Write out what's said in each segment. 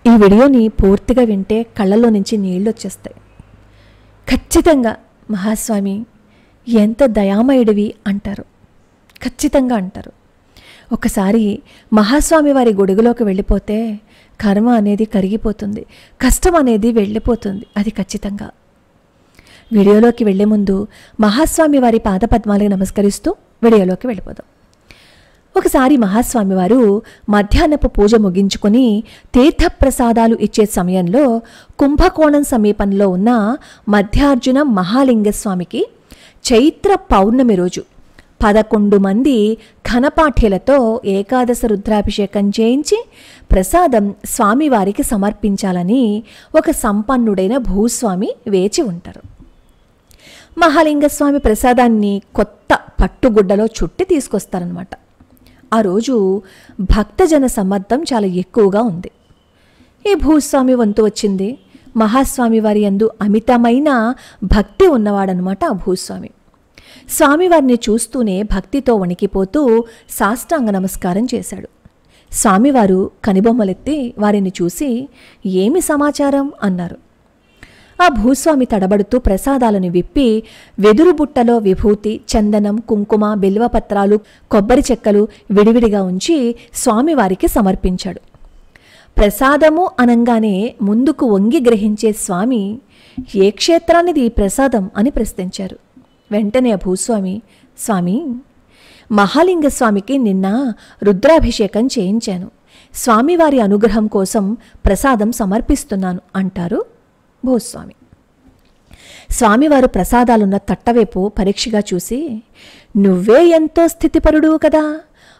ఈ వీడియోని పూర్తిగా వింటే కళ్ళలో నుంచి నీళ్ళు వచ్చేస్తాయి. ఖచ్చితంగా మహాస్వామి ఎంత దయామయుడివి అంటారు, ఖచ్చితంగా అంటారు. ఒకసారి మహాస్వామి వారి గొడుగులోకి వెళ్ళిపోతే కర్మ అనేది కరిగిపోతుంది, కష్టం అనేది వెళ్ళిపోతుంది, అది ఖచ్చితంగా. వీడియోలోకి వెళ్లే ముందు మహాస్వామి వారి పాదపద్మాలకు నమస్కరిస్తూ వీడియోలోకి వెళ్ళిపోదాం. ఒకసారి మహాస్వామి వారు మధ్యాహ్నపు పూజ ముగించుకొని తీర్థప్రసాదాలు ఇచ్చే సమయంలో కుంభకోణం సమీపంలో ఉన్న మధ్యార్జున మహాలింగస్వామికి చైత్ర పౌర్ణమి రోజు 11 మంది ఘనపాఠ్యులతో ఏకాదశ రుద్రాభిషేకం చేయించి ప్రసాదం స్వామివారికి సమర్పించాలని ఒక సంపన్నుడైన భూస్వామి వేచి ఉంటారు. మహాలింగస్వామి ప్రసాదాన్ని కొత్త పట్టుగుడ్డలో చుట్టి తీసుకొస్తారనమాట. ఆ రోజు భక్తజన సమర్థం చాలా ఎక్కువగా ఉంది. ఈ భూస్వామి వంతు వచ్చింది. మహాస్వామి వారి యందు అమితమైన భక్తి ఉన్నవాడనమాట ఆ భూస్వామి. స్వామివారిని చూస్తూనే భక్తితో వణికిపోతూ సాష్టాంగ నమస్కారం చేశాడు. స్వామివారు కనిబొమ్మలెత్తి వారిని చూసి ఏమి సమాచారం అన్నారు. ఆ భూస్వామి తడబడుతూ ప్రసాదాలను విప్పి వెదురు బుట్టలో విభూతి, చందనం, కుంకుమ, బిల్వపత్రాలు, కొబ్బరి చెక్కలు విడివిడిగా ఉంచి స్వామివారికి సమర్పించాడు. ప్రసాదము అనంగానే ముందుకు వంగి గ్రహించే స్వామి ఏ క్షేత్రానిది ఈ ప్రసాదం అని ప్రశ్నించారు. వెంటనే ఆ భూస్వామి, స్వామి మహాలింగస్వామికి నిన్న రుద్రాభిషేకం చేయించాను, స్వామివారి అనుగ్రహం కోసం ప్రసాదం సమర్పిస్తున్నాను అంటారు భూస్వామి. స్వామివారు ప్రసాదాలున్న తట్టవైపు పరీక్షగా చూసి, నువ్వే ఎంతో స్థితిపరుడు కదా,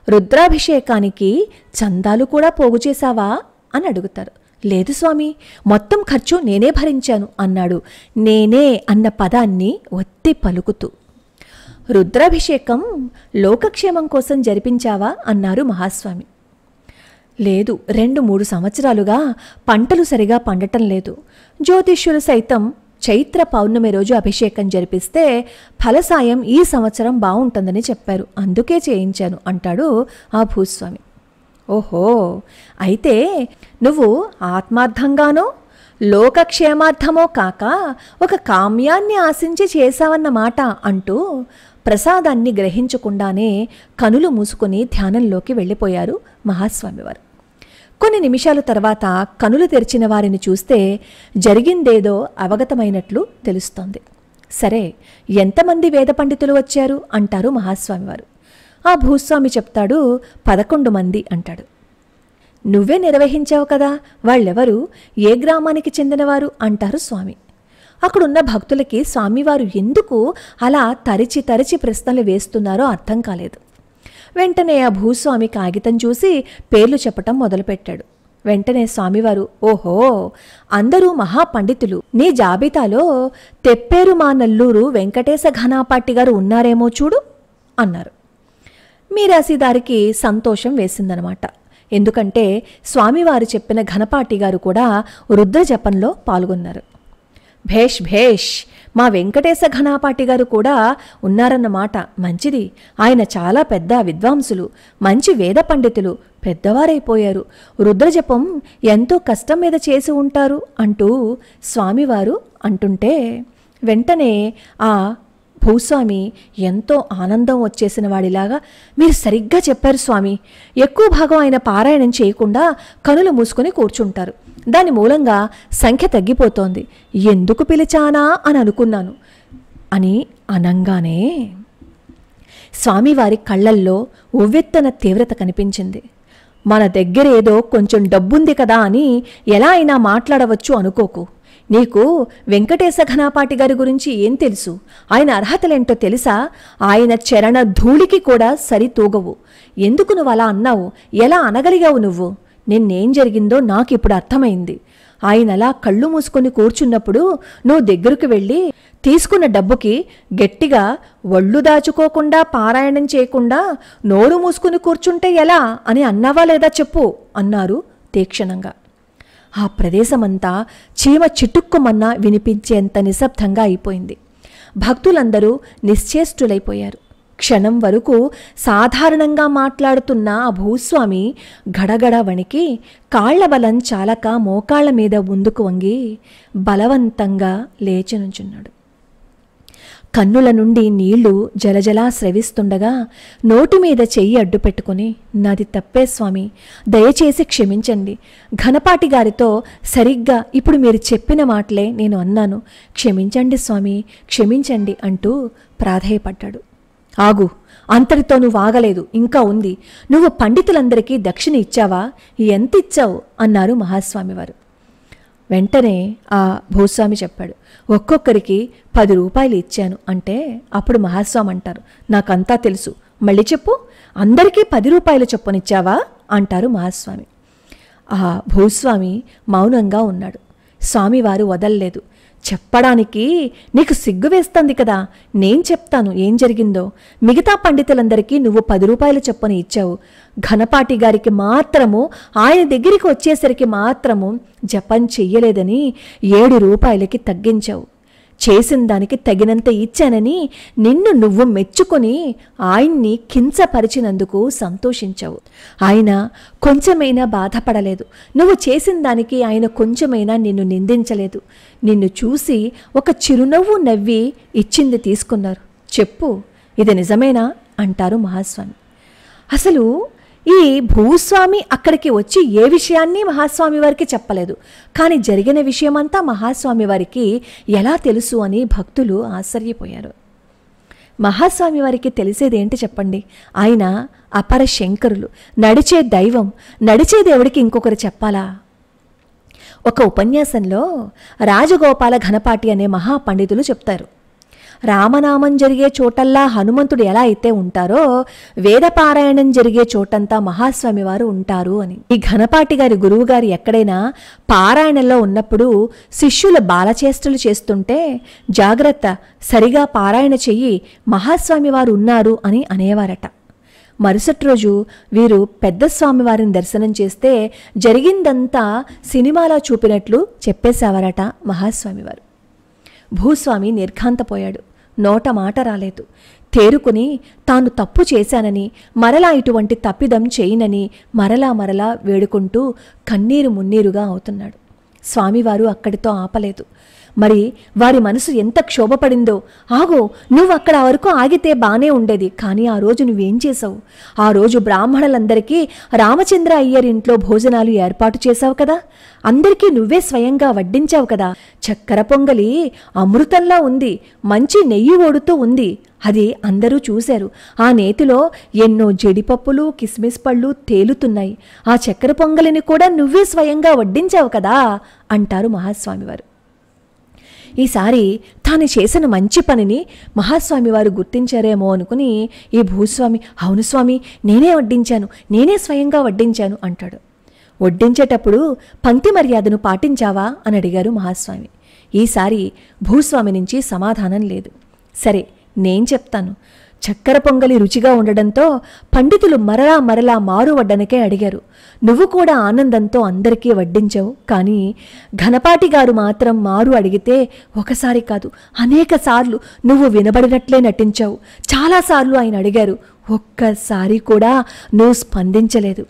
రుద్రాభిషేకానికి చందాలు కూడా పోగు చేశావా అని అడుగుతారు. లేదు స్వామి, మొత్తం ఖర్చు నేనే భరించాను అన్నాడు, నేనే అన్న పదాన్ని ఒత్తి పలుకుతూ. రుద్రాభిషేకం లోకక్షేమం కోసం జరిపించావా అన్నారు మహాస్వామి. లేదు, 2-3 సంవత్సరాలుగా పంటలు సరిగా పండటం లేదు. జ్యోతిష్యులు సైతం చైత్ర పౌర్ణమి రోజు అభిషేకం జరిపిస్తే ఫలసాయం ఈ సంవత్సరం బాగుంటుందని చెప్పారు, అందుకే చేయించాను అంటాడు ఆ భూస్వామి. ఓహో, అయితే నువ్వు ఆత్మార్థంగానో లోకక్షేమార్థమో కాక ఒక కామ్యాన్ని ఆశించి చేశావన్నమాట అంటూ ప్రసాదాన్ని గ్రహించకుండానే కనులు మూసుకొని ధ్యానంలోకి వెళ్ళిపోయారు మహాస్వామివారు. కొన్ని నిమిషాల తర్వాత కనులు తెరిచిన వారిని చూస్తే జరిగిందేదో అవగతమైనట్లు తెలుస్తోంది. సరే, ఎంతమంది వేద పండితులు వచ్చారు అంటారు మహాస్వామివారు. ఆ భూస్వామి చెప్తాడు, 11 మంది అంటాడు. నువ్వే నిర్వహించావు కదా, వాళ్ళెవరు, ఏ గ్రామానికి చెందినవారు అంటారు స్వామి. అక్కడున్న భక్తులకి స్వామివారు ఎందుకు అలా తరిచి తరిచి ప్రశ్నలు వేస్తున్నారో అర్థం కాలేదు. వెంటనే ఆ భూస్వామి కాగితం చూసి పేర్లు చెప్పటం మొదలుపెట్టాడు. వెంటనే స్వామివారు, ఓహో, అందరూ మహాపండితులు, నీ జాబితాలో తెప్పేరు మా నల్లూరు వెంకటేశ ఘనాపాటి గారు ఉన్నారేమో చూడు అన్నారు. మీరాశిదారికి సంతోషం వేసిందనమాట. ఎందుకంటే స్వామివారు చెప్పిన ఘనపాటి గారు కూడా రుద్ర జపంలో పాల్గొన్నారు. భేష్ భేష్, మా వెంకటేశ ఘనాపాటి గారు కూడా ఉన్నారన్నమాట, మంచిది. ఆయన చాలా పెద్ద విద్వాంసులు, మంచి వేద పండితులు, పెద్దవారైపోయారు. రుద్రజపం ఎంతో కష్టం మీద చేసి ఉంటారు అంటూ స్వామివారు అంటుంటే వెంటనే ఆ భూస్వామి ఎంతో ఆనందం వచ్చేసిన వాడిలాగా, మీరు సరిగ్గా చెప్పారు స్వామి, ఎక్కువ భాగం ఆయన పారాయణం చేయకుండా కనులు మూసుకొని కూర్చుంటారు, దాని మూలంగా సంఖ్య తగ్గిపోతోంది, ఎందుకు పిలిచానా అని అనుకున్నాను అని అనంగానే స్వామివారి కళ్ళల్లో ఉవ్వెత్తన తీవ్రత కనిపించింది. మన దగ్గర ఏదో కొంచెం డబ్బుంది కదా అని ఎలా అయినా మాట్లాడవచ్చు అనుకోకు. నీకు వెంకటేశ ఘనాపాటి గారి గురించి ఏం తెలుసు, ఆయన అర్హతలేంటో తెలుసా, ఆయన చరణ ధూళికి కూడా సరితూగవు. ఎందుకు నువ్వు అలా అన్నావు, ఎలా అనగలిగావు నువ్వు, నిన్నేం జరిగిందో నాకిప్పుడు అర్థమైంది. ఆయన అలా కళ్ళు మూసుకొని కూర్చున్నప్పుడు నువ్వు దగ్గరకు వెళ్ళి తీసుకున్న డబ్బుకి గట్టిగా ఒళ్ళు దాచుకోకుండా పారాయణం చేయకుండా నోరు మూసుకుని కూర్చుంటే ఎలా అని అన్నావా లేదా చెప్పు అన్నారు తీక్షణంగా. ఆ ప్రదేశమంతా చీమ చిటుక్కుమన్నా వినిపించేంత నిశ్శబ్దంగా అయిపోయింది. భక్తులందరూ నిశ్చేష్టులైపోయారు. క్షణం వరకు సాధారణంగా మాట్లాడుతున్న ఆ భూస్వామి గడగడ వణికి కాళ్ల బలం చాలక మోకాళ్ల మీద ముందుకు వంగి బలవంతంగా లేచి నుంచున్నాడు. కన్నుల నుండి నీళ్లు జలజలా స్రవిస్తుండగా నోటి మీద చెయ్యి అడ్డు పెట్టుకుని, నాది తప్పే స్వామి, దయచేసి క్షమించండి. ఘనపాటి గారితో సరిగ్గా ఇప్పుడు మీరు చెప్పిన మాటలే నేను అన్నాను. క్షమించండి స్వామి, క్షమించండి అంటూ ప్రాధేయపడ్డాడు. ఆగు, అంతటితో నువ్వు ఆగలేదు, ఇంకా ఉంది. నువ్వు పండితులందరికీ దక్షిణ ఇచ్చావా? ఎంత ఇచ్చావు అన్నారు మహాస్వామివారు. వెంటనే ఆ భూస్వామి చెప్పాడు, ఒక్కొక్కరికి 10 రూపాయలు ఇచ్చాను అంటే. అప్పుడు మహాస్వామి అంటారు, నాకంతా తెలుసు, మళ్ళీ చెప్పు, అందరికీ 10 రూపాయలు చొప్పునిచ్చావా అంటారు మహాస్వామి. ఆ భూస్వామి మౌనంగా ఉన్నాడు. స్వామివారు వదల్లేదు. చెప్పడానికి నీకు సిగ్గు వేస్తుంది కదా, నేను చెప్తాను ఏం జరిగిందో. మిగతా పండితులందరికీ నువ్వు 10 రూపాయలు చొప్పున ఇచ్చావు. ఘనపాటి గారికి మాత్రము ఆయన దగ్గరికి వచ్చేసరికి మాత్రము జపం చెయ్యలేదని 7 రూపాయలకి తగ్గించావు. చేసిన దానికి తగినంత ఇచ్చానని నిన్ను నువ్వు మెచ్చుకొని ఆయన్ని కించపరిచినందుకు సంతోషించావు. ఆయన కొంచెమైనా బాధపడలేదు. నువ్వు చేసిన దానికి ఆయన కొంచెమైనా నిన్ను నిందించలేదు. నిన్ను చూసి ఒక చిరునవ్వు నవ్వి ఇచ్చింది తీసుకున్నారు. చెప్పు, ఇది నిజమేనా అంటారు మహాస్వామి. అసలు ఈ భూస్వామి అక్కడికి వచ్చి ఏ విషయాన్ని మహాస్వామి వారికి చెప్పలేదు. కానీ జరిగిన విషయమంతా మహాస్వామి వారికి ఎలా తెలుసు అని భక్తులు ఆశ్చర్యపోయారు. మహాస్వామి వారికి తెలిసేదేంటి చెప్పండి? ఆయన అపర శంకరులు, నడిచే దైవం. నడిచే దేవుడికి ఇంకొకరు చెప్పాలా? ఒక ఉపన్యాసంలో రాజగోపాల ఘనపాటి అనే మహాపండితులు చెప్తారు, రామనామం జరిగే చోటల్లా హనుమంతుడు ఎలా అయితే ఉంటారో వేదపారాయణం జరిగే చోటంతా మహాస్వామి వారు ఉంటారు అని. ఈ ఘనపాటి గారి గురువుగారు ఎక్కడైనా పారాయణంలో ఉన్నప్పుడు శిష్యులు బాలచేష్టలు చేస్తుంటే, జాగ్రత్త, సరిగా పారాయణ చెయ్యి, మహాస్వామి వారు ఉన్నారు అని అనేవారట. మరుసటి రోజు వీరు పెద్ద స్వామివారిని దర్శనం చేస్తే జరిగిందంతా సినిమాలో చూపినట్లు చెప్పేసేవారట మహాస్వామివారు. భూస్వామి నిర్ఘాంతపోయాడు. నోట మాట రాలేదు. తేరుకుని తాను తప్పు చేశానని, మరలా ఇటువంటి తప్పిదం చేయనని మరలా వేడుకుంటూ కన్నీరు మున్నీరుగా అవుతున్నాడు. స్వామివారు అక్కడితో ఆపలేదు. మరి వారి మనసు ఎంత క్షోభపడిందో. ఆగో, నువ్వు అక్కడ వరకు ఆగితే బానే ఉండేది, కానీ ఆ రోజు నువ్వేం చేసావు? ఆ రోజు బ్రాహ్మణులందరికీ రామచంద్ర అయ్యర్ ఇంట్లో భోజనాలు ఏర్పాటు చేశావు కదా, అందరికీ నువ్వే స్వయంగా వడ్డించావు కదా. చక్కెర పొంగలి అమృతంలా ఉంది, మంచి నెయ్యి ఓడుతూ ఉంది, అది అందరూ చూశారు. ఆ నేతిలో ఎన్నో జీడిపప్పులు, కిస్మిస్ పళ్ళు తేలుతున్నాయి. ఆ చక్కెర పొంగలిని కూడా నువ్వే స్వయంగా వడ్డించావు కదా అంటారు మహాస్వామివారు. ఈసారి తాను చేసిన మంచి పనిని మహాస్వామివారు గుర్తించారేమో అనుకుని ఈ భూస్వామి, అవును స్వామి, నేనే వడ్డించాను, నేనే స్వయంగా వడ్డించాను అంటాడు. వడ్డించేటప్పుడు పంక్తి మర్యాదను పాటించావా అని అడిగారు మహాస్వామి. ఈసారి భూస్వామి నుంచి సమాధానం లేదు. సరే, నేను చెప్తాను. చక్కెర పొంగలి రుచిగా ఉండడంతో పండితులు మరలా మారు వడ్డనకే అడిగారు. నువ్వు కూడా ఆనందంతో అందరికీ వడ్డించావు. కానీ ఘనపాటి గారు మాత్రం మారు అడిగితే ఒకసారి కాదు, అనేక సార్లు నువ్వు వినబడినట్లే నటించావు. చాలాసార్లు ఆయన అడిగారు, ఒక్కసారి కూడా నువ్వు స్పందించలేదు.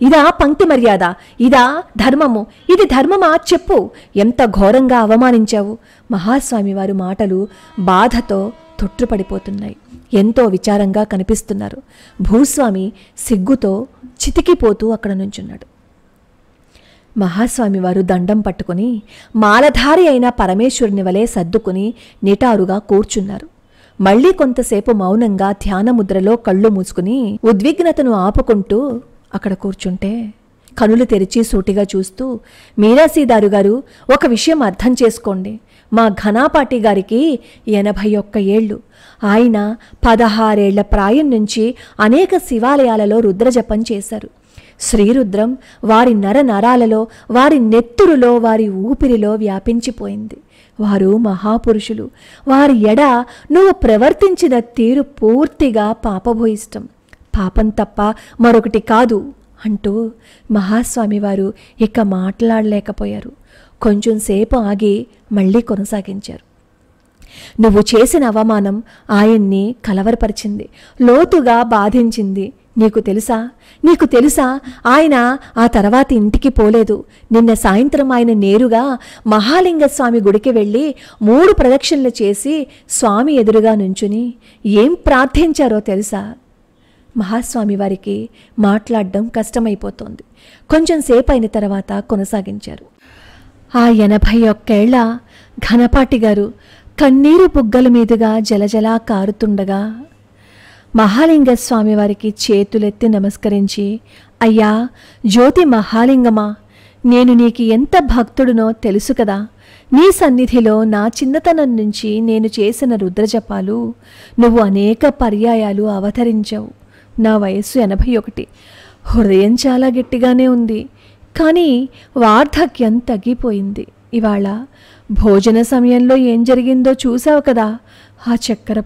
ఇదా పంక్తి మర్యాద? ఇదా ధర్మము? ఇది ధర్మమా? చెప్పు, ఎంత ఘోరంగా అవమానించావు. మహాస్వామి వారి మాటలు బాధతో తొట్టుపడిపోతున్నాయి. ఎంతో విచారంగా కనిపిస్తున్నారు. భూస్వామి సిగ్గుతో చితికిపోతూ అక్కడ నుంచున్నాడు. మహాస్వామి వారు దండం పట్టుకుని మాలధారి అయిన పరమేశ్వరుని వలె సర్దుకుని నిటారుగా కూర్చున్నారు. మళ్లీ కొంతసేపు మౌనంగా ధ్యానముద్రలో కళ్ళు మూసుకుని ఉద్విగ్నతను ఆపుకుంటూ అక్కడ కూర్చుంటే కనులు తెరిచి సూటిగా చూస్తూ, మీరాసీదారు గారు, ఒక విషయం అర్థం చేసుకోండి. మా ఘనాపాటి గారికి 81 ఏళ్ళు. ఆయన 16 ఏళ్ల ప్రాయం నుంచి అనేక శివాలయాలలో రుద్రజపం చేశారు. శ్రీరుద్రం వారి నరాలలో, వారి నెత్తురులో, వారి ఊపిరిలో వ్యాపించిపోయింది. వారు మహాపురుషులు. వారి ఎడ నువ్వు ప్రవర్తించిన తీరు పూర్తిగా పాపభూయిష్టం, పాపం తప్ప మరొకటి కాదు అంటూ మహాస్వామివారు ఇక మాట్లాడలేకపోయారు. కొంచెం సేపు ఆగి మళ్ళీ కొనసాగించారు. నువ్వు చేసిన అవమానం ఆయన్ని కలవరపరిచింది, లోతుగా బాధించింది. నీకు తెలుసా ఆయన ఆ తర్వాత ఇంటికి పోలేదు. నిన్న సాయంత్రం ఆయన నేరుగా మహాలింగస్వామి గుడికి వెళ్ళి 3 ప్రదక్షిణలు చేసి స్వామి ఎదురుగా నుంచుని ఏం ప్రార్థించారో తెలుసా? మహాస్వామి వారికి మాట్లాడడం కష్టమైపోతోంది. కొంచెం సేపు అయిన తర్వాత కొనసాగించారు. ఆ 81 ఏళ్ల ఘనపాటి గారు కన్నీరు బుగ్గల మీదుగా జలజలా కారుతుండగా మహాలింగస్వామి వారికి చేతులెత్తి నమస్కరించి, అయ్యా జ్యోతి మహాలింగమా, నేను నీకు ఎంత భక్తుడినో తెలుసు కదా. నీ సన్నిధిలో నా చిన్నతనం నుంచి నేను చేసిన రుద్రజపాలు నువ్వు అనేక పర్యాయాలు అవతరించావు. నా వయస్సు 81. హృదయం చాలా గట్టిగానే ఉంది, కానీ వార్ధక్యం తగ్గిపోయింది. ఇవాళ భోజన సమయంలో ఏం జరిగిందో చూసావు కదా. ఆ చక్కెర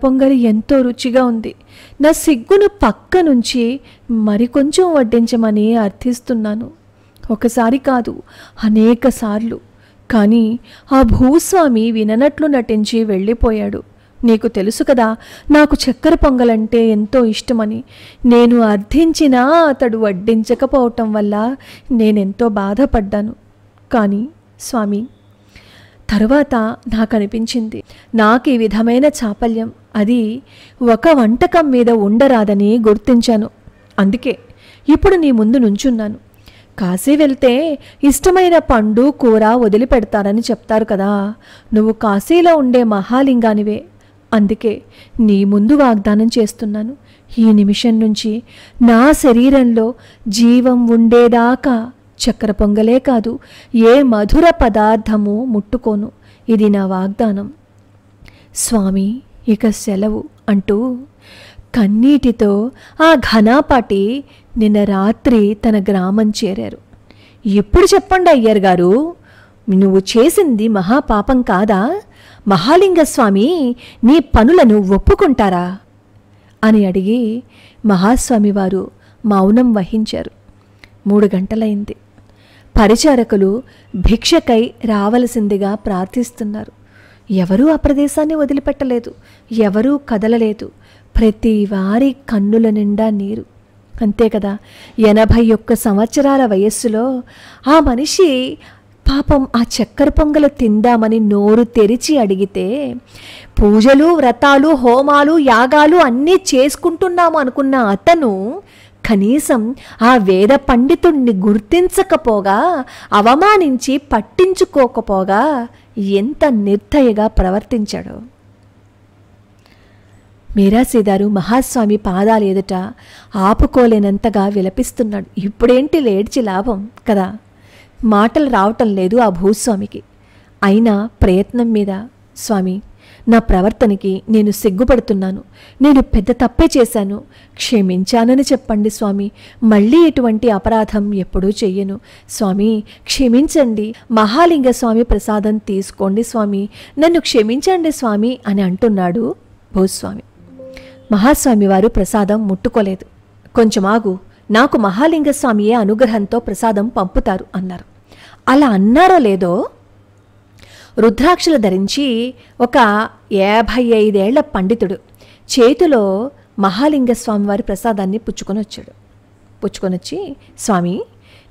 పొంగలి ఎంతో రుచిగా ఉంది. నా సిగ్గును పక్క నుంచి మరికొంచెం వడ్డించమని అర్థిస్తున్నాను. ఒకసారి కాదు, అనేక సార్లు. కానీ ఆ భూస్వామి విననట్లు నటించి వెళ్ళిపోయాడు. నీకు తెలుసు కదా నాకు చక్కెర పొంగలంటే ఎంతో ఇష్టమని. నేను అర్థించినా అతడు వడ్డించకపోవటం వల్ల నేనెంతో బాధపడ్డాను. కానీ స్వామి, తరువాత నాకు అనిపించింది, నాకు ఈ విధమైన చాపల్యం అది ఒక వంటకం మీద ఉండరాదని గుర్తించాను. అందుకే ఇప్పుడు నీ ముందు నుంచున్నాను. కాశీ వెళ్తే ఇష్టమైన పండు కూర వదిలిపెడతారని చెప్తారు కదా. నువ్వు కాశీలో ఉండే మహాలింగానివే. అందుకే నీ ముందు వాగ్దానం చేస్తున్నాను. ఈ నిమిషం నుంచి నా శరీరంలో జీవం ఉండేదాకా చక్కెర పొంగలే కాదు, ఏ మధుర పదార్థము ముట్టుకోను. ఇది నా వాగ్దానం. స్వామి ఇక సెలవు అంటూ కన్నీటితో ఆ ఘనాపాటి నిన్న రాత్రి తన గ్రామం చేరారు. ఇప్పుడు చెప్పండి అయ్యర్ గారు, నువ్వు చేసింది మహాపాపం కాదా? మహాలింగస్వామి నీ పనులను ఒప్పుకుంటారా అని అడిగి మహాస్వామి వారు మౌనం వహించారు. 3 గంటలైంది. పరిచారకులు భిక్షకై రావలసిందిగా ప్రార్థిస్తున్నారు. ఎవరూ ఆ ప్రదేశాన్ని వదిలిపెట్టలేదు, ఎవరూ కదలలేదు. ప్రతి వారి కన్నుల నిండా నీరు. అంతే కదా, 81 సంవత్సరాల వయస్సులో ఆ మనిషి పాపం ఆ చక్కెర పొంగలు తిందామని నోరు తెరిచి అడిగితే, పూజలు వ్రతాలు హోమాలు యాగాలు అన్నీ చేసుకుంటున్నాము అనుకున్న అతను కనీసం ఆ వేద పండితుణ్ణి గుర్తించకపోగా, అవమానించి పట్టించుకోకపోగా ఎంత నిర్దయగా ప్రవర్తించాడో. మీరాసీదారు మహాస్వామి పాదాలు ఎదుట ఆపుకోలేనంతగా విలపిస్తున్నాడు. ఇప్పుడేంటి లేడ్చి లాభం కదా. మాటలు రావటం లేదు ఆ భూస్వామికి. అయినా ప్రయత్నం మీద, స్వామి నా ప్రవర్తనకి నేను సిగ్గుపడుతున్నాను. నేను పెద్ద తప్పే చేశాను, క్షమించానని చెప్పండి స్వామి. మళ్ళీ ఎటువంటి అపరాధం ఎప్పుడూ చెయ్యను. స్వామి క్షమించండి, మహాలింగ స్వామి ప్రసాదం తీసుకోండి స్వామి, నన్ను క్షమించండి స్వామి అని అంటున్నాడు భూస్వామి. మహాస్వామి వారు ప్రసాదం ముట్టుకోలేదు. కొంచెం ఆగు, నాకు మహాలింగస్వామియే అనుగ్రహంతో ప్రసాదం పంపుతారు అన్నారు. అలా అన్నారో లేదో, రుద్రాక్షలు ధరించి ఒక 55 ఏళ్ల పండితుడు చేతిలో మహాలింగస్వామి వారి ప్రసాదాన్ని పుచ్చుకొనొచ్చి, స్వామి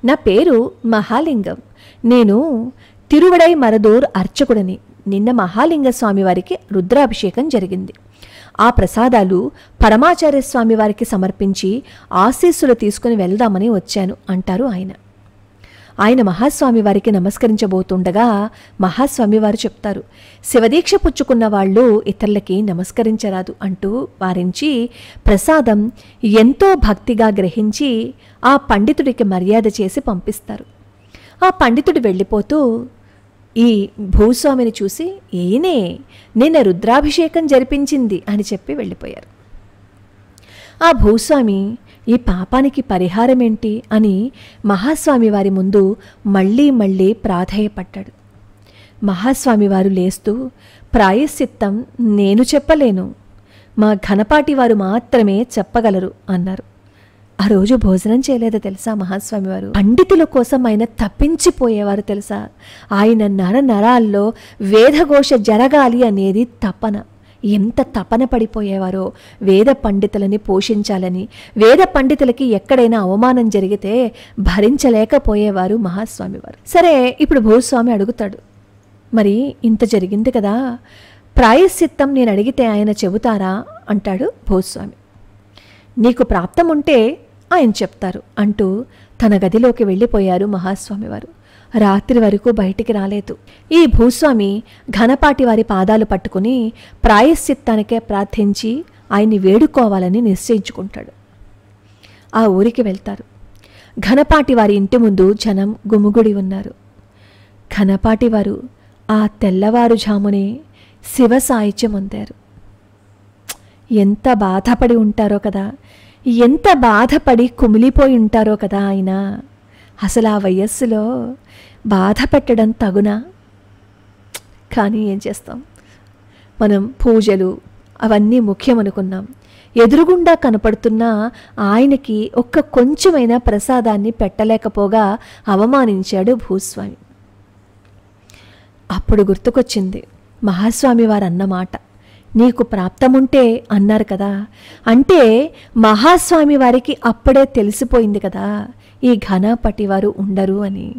నా పేరు మహాలింగం, నేను తిరువడై మరదూర్ అర్చకుడిని. నిన్న మహాలింగస్వామి వారికి రుద్రాభిషేకం జరిగింది. ఆ ప్రసాదాలు పరమాచార్య స్వామి వారికి సమర్పించి ఆశీస్సులు తీసుకుని వెళ్దామని వచ్చాను అంటారు ఆయన. ఆయన మహాస్వామి వారికి నమస్కరించబోతుండగా మహాస్వామి వారు చెప్తారు, శివదీక్ష పుచ్చుకున్న వాళ్ళు ఇతరులకి నమస్కరించరాదు అంటూ వారించి ప్రసాదం ఎంతో భక్తిగా గ్రహించి ఆ పండితుడికి మర్యాద చేసి పంపిస్తారు. ఆ పండితుడు వెళ్ళిపోతూ ఈ భూస్వామిని చూసి, ఈయనే నిన్న రుద్రాభిషేకం జరిపించింది అని చెప్పి వెళ్ళిపోయారు. ఆ భూస్వామి ఈ పాపానికి పరిహారమేంటి అని మహాస్వామి వారి ముందు మళ్ళీ మళ్ళీ ప్రాధేయపడ్డాడు. మహాస్వామి వారు లేస్తూ, ప్రాయశ్చిత్తం నేను చెప్పలేను, మా ఘనపాటి వారు మాత్రమే చెప్పగలరు అన్నారు. ఆ రోజు భోజనం చేయలేదో తెలుసా మహాస్వామి వారు. పండితుల కోసం ఆయన తప్పించిపోయేవారు తెలుసా. ఆయన నరాల్లో వేదఘోష జరగాలి అనేది తపన. ఎంత తపన పడిపోయేవారో వేద పండితులని పోషించాలని. వేద పండితులకి ఎక్కడైనా అవమానం జరిగితే భరించలేకపోయేవారు మహాస్వామి వారు. సరే, ఇప్పుడు భూస్వామి అడుగుతాడు, మరి ఇంత జరిగింది కదా, ప్రాయశ్చిత్తం నేను అడిగితే ఆయన చెబుతారా అంటాడు భూస్వామి. నీకు ప్రాప్తం ఉంటే ఆయన చెప్తారు అంటూ తన గదిలోకి వెళ్ళిపోయారు మహాస్వామి వారు. రాత్రి వరకు బయటికి రాలేదు. ఈ భూస్వామి ఘనపాటి వారి పాదాలు పట్టుకుని ప్రాయశ్చిత్తానికే ప్రార్థించి ఆయన్ని వేడుకోవాలని నిశ్చయించుకుంటాడు. ఆ ఊరికి వెళ్తారు. ఘనపాటి వారి ఇంటి ముందు జనం గుమిగుడి ఉన్నారు. ఘనపాటి వారు ఆ తెల్లవారుజామునే శివ సాహిత్యం పొందారు. ఎంత బాధపడి ఉంటారో కదా, ఎంత బాధపడి కుమిలిపోయి ఉంటారో కదా ఆయన. అసలు ఆ వయస్సులో బాధ పెట్టడం తగునా? కానీ ఏం చేస్తాం, మనం పూజలు అవన్నీ ముఖ్యమనుకున్నాం. ఎదురుగుండా కనపడుతున్న ఆయనకి ఒక్క కొంచెమైనా ప్రసాదాన్ని పెట్టలేకపోగా అవమానించాడు భూస్వామి. అప్పుడు గుర్తుకొచ్చింది మహాస్వామి వారు అన్నమాట, నీకు ప్రాప్తముంటే అన్నారు కదా. అంటే మహాస్వామి వారికి అప్పుడే తెలిసిపోయింది కదా ఈ ఘనపాటి వారు ఉండరు అని.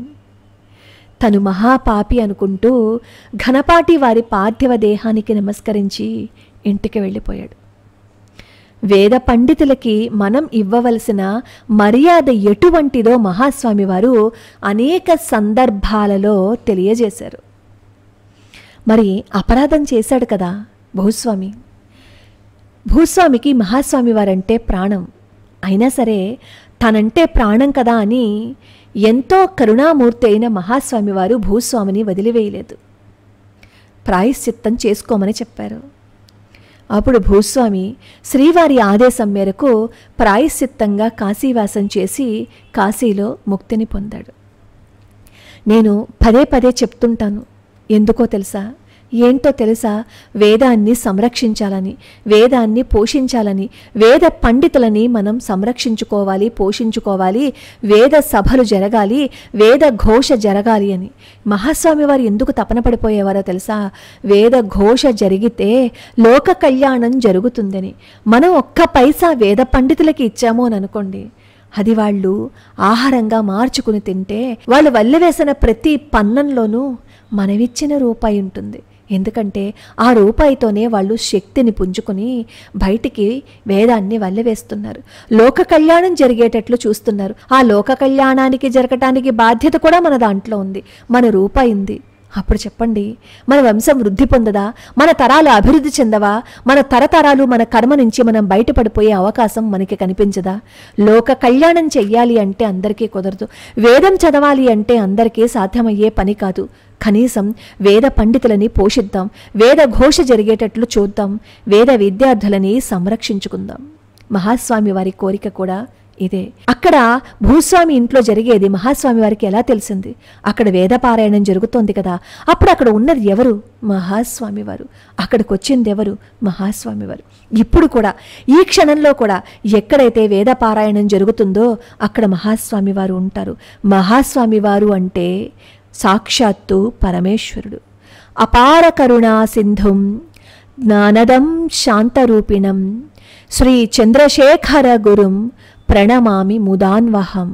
తను మహాపాపి అనుకుంటూ ఘనపాటి వారి పార్థివ దేహానికి నమస్కరించి ఇంటికి వెళ్ళిపోయాడు. వేద పండితులకి మనం ఇవ్వవలసిన మర్యాద ఎటువంటిదో మహాస్వామి వారు అనేక సందర్భాలలో తెలియజేశారు. మరి అపరాధం చేశాడు కదా భూస్వామి. భూస్వామికి మహాస్వామి వారంటే ప్రాణం. అయినా సరే తనంటే ప్రాణం కదా అని ఎంతో కరుణామూర్తి అయిన మహాస్వామి వారు భూస్వామిని వదిలివేయలేదు. ప్రాయశ్చిత్తం చేసుకోమని చెప్పారు. అప్పుడు భూస్వామి శ్రీవారి ఆదేశం మేరకు ప్రాయశ్చిత్తంగా కాశీవాసం చేసి కాశీలో ముక్తిని పొందాడు. నేను పదే పదే చెప్తుంటాను, ఎందుకో తెలుసా, ఏంటో తెలుసా, వేదాన్ని సంరక్షించాలని, వేదాన్ని పోషించాలని, వేద పండితులని మనం సంరక్షించుకోవాలి, పోషించుకోవాలి, వేద సభలు జరగాలి, వేద ఘోష జరగాలి అని. మహాస్వామి వారు ఎందుకు తపన పడిపోయేవారో తెలుసా, వేద ఘోష జరిగితే లోక కళ్యాణం జరుగుతుందని. మనం ఒక్క పైసా వేద పండితులకి ఇచ్చామో అని అనుకోండి, అది వాళ్ళు ఆహారంగా మార్చుకుని తింటే వాళ్ళు వల్లెవేసిన ప్రతి పన్నంలోనూ మనమిచ్చిన రూపాయి ఉంటుంది. ఎందుకంటే ఆ రూపాయితోనే వాళ్ళు శక్తిని పుంజుకొని బయటికి వేదాన్ని వల్లెవేస్తున్నారు, లోక కళ్యాణం జరిగేటట్లు చూస్తున్నారు. ఆ లోక కళ్యాణానికి జరగటానికి బాధ్యత కూడా మన దాంట్లో ఉంది, మన రూపాయి ఉంది. అప్పుడు చెప్పండి, మన వంశం వృద్ధి పొందదా, మన తరాలు అభివృద్ధి చెందవా, మన తరతరాలు మన కర్మ నుంచి మనం బయటపడిపోయే అవకాశం మనకి కనిపించదా? లోక కళ్యాణం చెయ్యాలి అంటే అందరికీ కుదరదు, వేదం చదవాలి అంటే అందరికీ సాధ్యమయ్యే పని కాదు. కనీసం వేద పండితులని పోషిద్దాం, వేద ఘోష జరిగేటట్లు చూద్దాం, వేద విద్యార్థులని సంరక్షించుకుందాం. మహాస్వామి వారి కోరిక కూడా ఇదే. అక్కడ భూస్వామి ఇంట్లో జరిగేది మహాస్వామి వారికి ఎలా తెలిసింది? అక్కడ వేదపారాయణం జరుగుతోంది కదా, అప్పుడు అక్కడ ఉన్నది ఎవరు? మహాస్వామి వారు. అక్కడికి వచ్చింది ఎవరు? మహాస్వామి వారు. ఇప్పుడు కూడా ఈ క్షణంలో కూడా ఎక్కడైతే వేదపారాయణం జరుగుతుందో అక్కడ మహాస్వామి వారు ఉంటారు. మహాస్వామి వారు అంటే సాక్షాత్తు పరమేశ్వరుడు. అపార కరుణా సింధుం జ్ఞానదం శాంతరూపిణం శ్రీ చంద్రశేఖర గురుం ప్రణమామి ముదాన్వహం.